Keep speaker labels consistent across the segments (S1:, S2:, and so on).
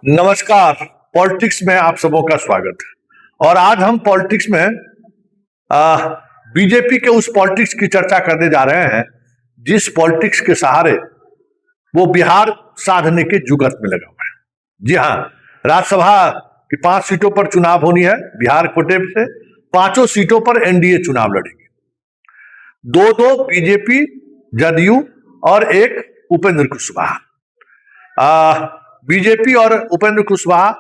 S1: नमस्कार। पॉलिटिक्स में आप सबों का स्वागत है। और आज हम पॉलिटिक्स में बीजेपी के उस पॉलिटिक्स की चर्चा करने जा रहे हैं जिस पॉलिटिक्स के सहारे वो बिहार साधने के जुगत में लगा हुआ है। जी हाँ, राज्यसभा की 5 सीटों पर चुनाव होनी है बिहार कोटे से। 5 सीटों पर एनडीए चुनाव लड़ेगी। 2 बीजेपी, जदयू और एक उपेंद्र कुशवाहा। बीजेपी और उपेंद्र कुशवाहा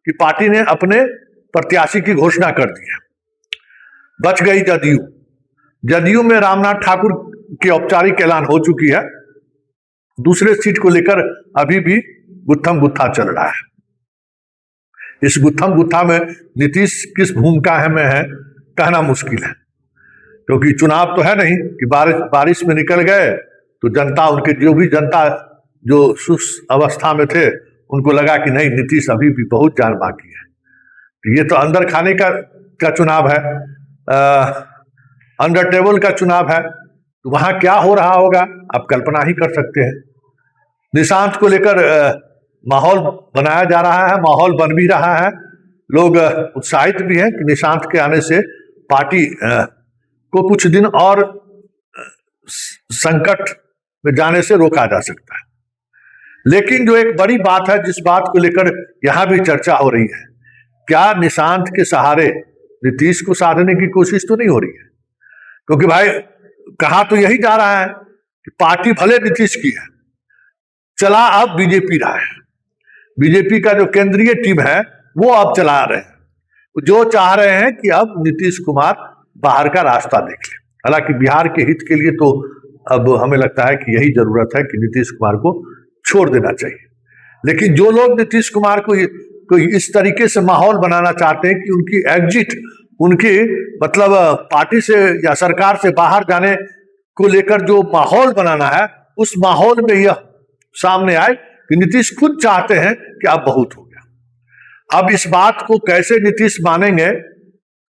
S1: की पार्टी ने अपने प्रत्याशी की घोषणा कर दी है। बच गई जदयू। जदयू में रामनाथ ठाकुर की औपचारिक ऐलान हो चुकी है। दूसरे सीट को लेकर अभी भी गुत्थम गुत्था चल रहा है। इस गुत्थम गुत्था में नीतीश किस भूमिका में है कहना मुश्किल है, क्योंकि चुनाव तो है नहीं कि बारिश में निकल गए तो जनता, उनके जनता जो सुस अवस्था में थे उनको लगा कि नहीं, नीतीश अभी भी बहुत जान बाकी है। तो ये तो अंदर खाने का चुनाव है, अंडर टेबल का चुनाव है। तो वहां क्या हो रहा होगा आप कल्पना ही कर सकते हैं। निशांत को लेकर माहौल बनाया जा रहा है, माहौल बन भी रहा है। लोग उत्साहित भी हैं कि निशांत के आने से पार्टी को कुछ दिन और संकट में जाने से रोका जा सकता है। लेकिन जो एक बड़ी बात है, जिस बात को लेकर यहां भी चर्चा हो रही है, क्या निशांत के सहारे नीतीश को साधने की कोशिश तो नहीं हो रही है? क्योंकि भाई कहा तो यही जा रहा है कि पार्टी भले नीतीश की है, चला अब बीजेपी रहा है। बीजेपी का जो केंद्रीय टीम है वो अब चला रहे हैं, जो चाह रहे हैं कि अब नीतीश कुमार बाहर का रास्ता देख ले। हालांकि बिहार के हित के लिए तो अब हमें लगता है कि यही जरूरत है कि नीतीश कुमार को छोड़ देना चाहिए। लेकिन जो लोग नीतीश कुमार को इस तरीके से माहौल बनाना चाहते हैं कि उनकी एग्जिट, उनकी मतलब पार्टी से या सरकार से बाहर जाने को लेकर जो माहौल बनाना है, उस माहौल में यह सामने आए कि नीतीश खुद चाहते हैं कि अब बहुत हो गया। अब इस बात को कैसे नीतीश मानेंगे,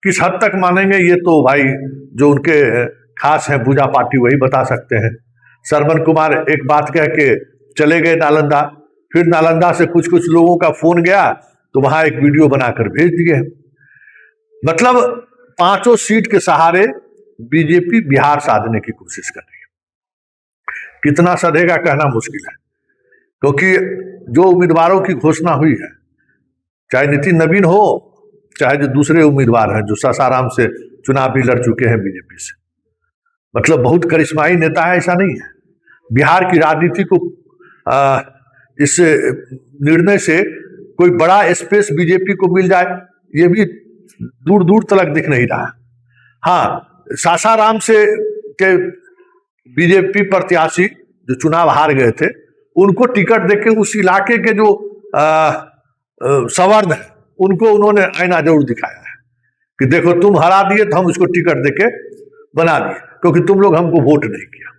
S1: किस हद तक मानेंगे, ये तो भाई जो उनके खास हैं भुजा पार्टी वही बता सकते हैं। श्रवण कुमार एक बात कह के चले गए नालंदा, फिर नालंदा से कुछ लोगों का फोन गया तो वहां एक वीडियो बनाकर भेज दिए। मतलब 5 सीट के सहारे बीजेपी बिहार साधने की कोशिश कर रही है। कितना सधेगा कहना मुश्किल है, क्योंकि जो उम्मीदवारों की घोषणा हुई है, चाहे नितिन नवीन हो, चाहे जो दूसरे उम्मीदवार हैं जो सासाराम से चुनाव भी लड़ चुके हैं बीजेपी से, मतलब बहुत करिश्माई नेता है, ऐसा नहीं है। बिहार की राजनीति को इस निर्णय से कोई बड़ा स्पेस बीजेपी को मिल जाए, ये भी दूर दूर तक दिख नहीं रहा। हाँ, सासाराम से के बीजेपी प्रत्याशी जो चुनाव हार गए थे, उनको टिकट देके उस इलाके के जो सवर्ण है उनको उन्होंने आईना जरूर दिखाया है कि देखो तुम हरा दिए तो हम उसको टिकट देके बना दिए, क्योंकि तुम लोग हमको वोट नहीं किया।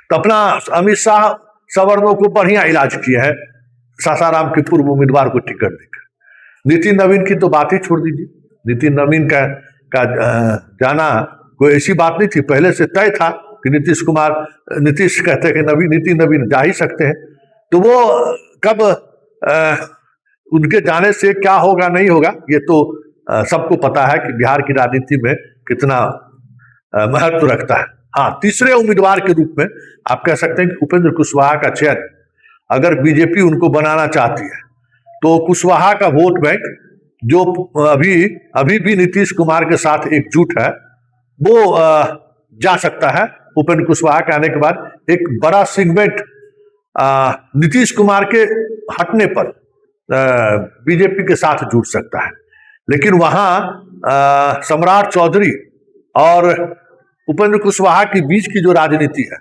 S1: तो अपना अमित शाह सवर्णों को बढ़िया इलाज किया है सासाराम के पूर्व उम्मीदवार को टिकट देकर। नितिन नवीन की तो बात ही छोड़ दीजिए। नितिन नवीन का जाना कोई ऐसी बात नहीं थी, पहले से तय था कि नीतीश कहते कि नितिन नवीन जा ही सकते हैं। तो वो कब उनके जाने से क्या होगा नहीं होगा, ये तो सबको पता है कि बिहार की राजनीति में कितना महत्व रखता है। हाँ, तीसरे उम्मीदवार के रूप में आप कह सकते हैं कि उपेंद्र कुशवाहा का चयन अगर बीजेपी उनको बनाना चाहती है तो कुशवाहा का वोट बैंक जो अभी भी नीतीश कुमार के साथ एकजुट है, वो जा सकता है। उपेंद्र कुशवाहा के आने के बाद एक बड़ा सेगमेंट नीतीश कुमार के हटने पर बीजेपी के साथ जुड़ सकता है। लेकिन वहां सम्राट चौधरी और उपेंद्र कुशवाहा के बीच की जो राजनीति है,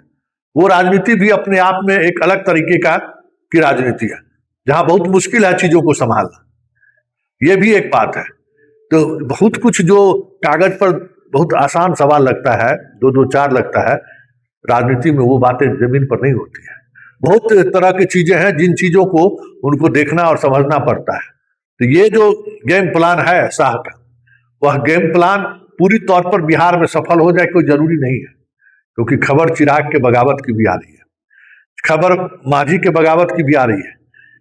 S1: वो राजनीति भी अपने आप में एक अलग तरीके की राजनीति है, जहां बहुत मुश्किल है चीजों को संभालना। ये भी एक बात है। तो बहुत कुछ जो कागज पर बहुत आसान सवाल लगता है, 2-2-4 लगता है, राजनीति में वो बातें जमीन पर नहीं होती है। बहुत तरह की चीजें हैं जिन चीजों को उनको देखना और समझना पड़ता है। तो ये जो गेम प्लान है शाह का, वह गेम प्लान पूरी तौर पर बिहार में सफल हो जाए कोई जरूरी नहीं है, क्योंकि खबर चिराग के बगावत की भी आ रही है, खबर माझी के बगावत की भी आ रही है,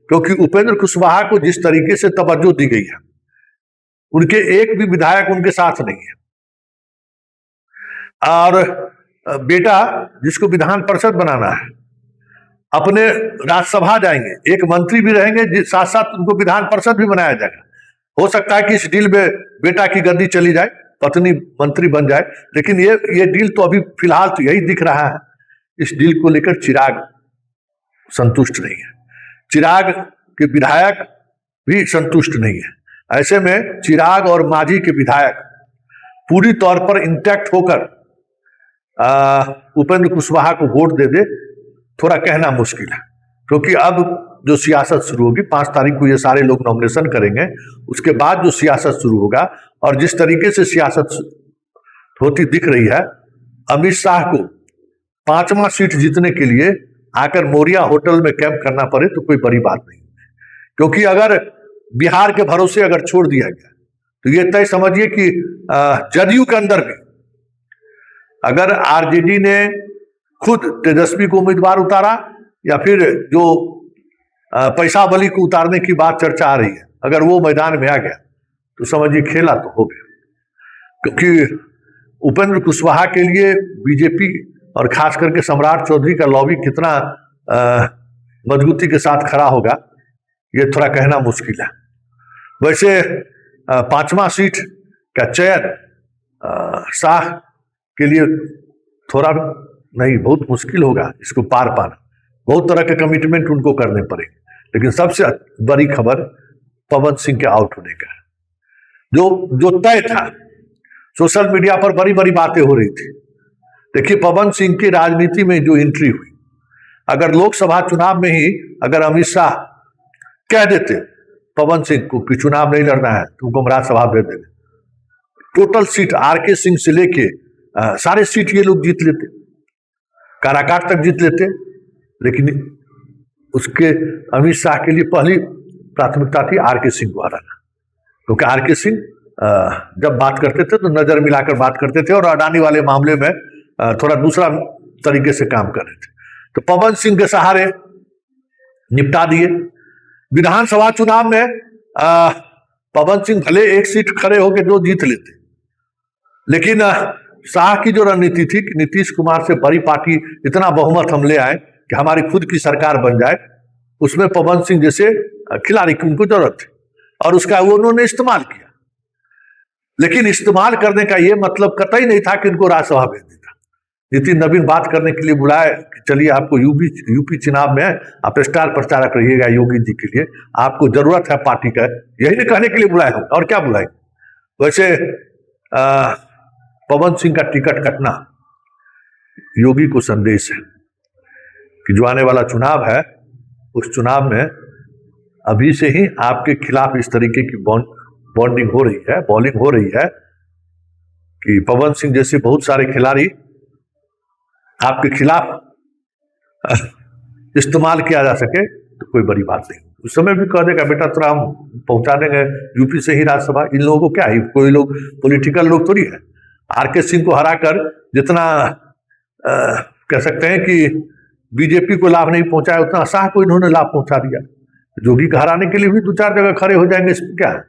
S1: क्योंकि उपेंद्र कुशवाहा को जिस तरीके से तवज्जो दी गई है, उनके एक भी विधायक उनके साथ नहीं है। और बेटा जिसको विधान परिषद बनाना है, अपने राज्यसभा जाएंगे, एक मंत्री भी रहेंगे, साथ साथ उनको विधान परिषद भी बनाया जाएगा। हो सकता है कि इस डील में बेटा की गद्दी चली जाए, पत्नी मंत्री बन जाए, लेकिन ये डील तो अभी फिलहाल तो यही दिख रहा है। इस डील को लेकर चिराग संतुष्ट नहीं है, चिराग के विधायक भी संतुष्ट नहीं है। ऐसे में चिराग और मांझी के विधायक पूरी तौर पर इंटैक्ट होकर उपेंद्र कुशवाहा को वोट दे दे, थोड़ा कहना मुश्किल है। क्योंकि अब जो सियासत शुरू होगी, 5 तारीख को ये सारे लोग नॉमिनेशन करेंगे, उसके बाद जो सियासत शुरू होगा, और जिस तरीके से सियासत होती दिख रही है, अमित शाह को 5वां सीट जीतने के लिए आकर मोरिया होटल में कैंप करना पड़े तो कोई बड़ी बात नहीं। क्योंकि अगर बिहार के भरोसे अगर छोड़ दिया गया तो ये तय समझिए कि जदयू के अंदर भी अगर आरजेडी ने खुद तेजस्वी को उम्मीदवार उतारा, या फिर जो पैसा बली को उतारने की बात चर्चा आ रही है, अगर वो मैदान में आ गया तो समझिए खेला तो हो गया। क्योंकि उपेंद्र कुशवाहा के लिए बीजेपी और खास करके सम्राट चौधरी का लॉबी कितना मजबूती के साथ खड़ा होगा, ये थोड़ा कहना मुश्किल है। वैसे 5वां सीट का चयन शाह के लिए थोड़ा नहीं, बहुत मुश्किल होगा इसको पार पाना। बहुत तरह के कमिटमेंट उनको करने पड़ेंगे। लेकिन सबसे बड़ी खबर पवन सिंह के आउट होने का, जो तय था। सोशल मीडिया पर बड़ी बड़ी बातें हो रही थी। देखिए, पवन सिंह की राजनीति में जो एंट्री हुई, अगर लोकसभा चुनाव में ही अगर अमित शाह कह देते पवन सिंह को कि चुनाव नहीं लड़ना है, तुमको हम राज्यसभा भेज देंगे, टोटल सीट आरके सिंह से लेके सारे सीट ये लोग जीत लेते, काराकाट तक जीत लेते। लेकिन उसके अमित शाह के लिए पहली प्राथमिकता थी आरके सिंह को हराना। क्योंकि आरके सिंह जब बात करते थे तो नजर मिलाकर बात करते थे, और अडानी वाले मामले में थोड़ा दूसरा तरीके से काम कर रहे थे। तो पवन सिंह के सहारे निपटा दिए। विधानसभा चुनाव में पवन सिंह भले एक सीट खड़े होकर जो जीत लेते, लेकिन शाह की जो रणनीति थी कि नीतीश कुमार से बड़ी पार्टी इतना बहुमत हम ले आए कि हमारी खुद की सरकार बन जाए, उसमें पवन सिंह जैसे खिलाड़ी की उनको जरूरत थी, और उसका वो उन्होंने इस्तेमाल किया। लेकिन इस्तेमाल करने का ये मतलब कतई नहीं था कि इनको राज्यसभा भेज देता। नितिन नवीन बात करने के लिए बुलाए कि चलिए आपको यूपी चुनाव में आप स्टार प्रचारक रहिएगा योगी जी के लिए, आपको जरूरत है पार्टी का, यही नहीं कहने के लिए बुलाए होंगे, और क्या बुलाए। वैसे पवन सिंह का टिकट कटना योगी को संदेश है कि जो आने वाला चुनाव है, उस चुनाव में अभी से ही आपके खिलाफ इस तरीके की बॉन्डिंग हो रही है, बॉलिंग हो रही है कि पवन सिंह जैसे बहुत सारे खिलाड़ी आपके खिलाफ इस्तेमाल किया जा सके तो कोई बड़ी बात नहीं। उस समय भी कह देगा बेटा थोड़ा हम पहुंचा देंगे यूपी से ही राज्यसभा। इन लोगों को क्या है, कोई लोग पॉलिटिकल लोग थोड़ी है। आरके सिंह को हराकर जितना कह सकते हैं कि बीजेपी को लाभ नहीं पहुंचाया, उतना शाह को इन्होंने लाभ पहुंचा दिया। जोगी को हराने के लिए भी 2-4 जगह खड़े हो जाएंगे, इसमें क्या है।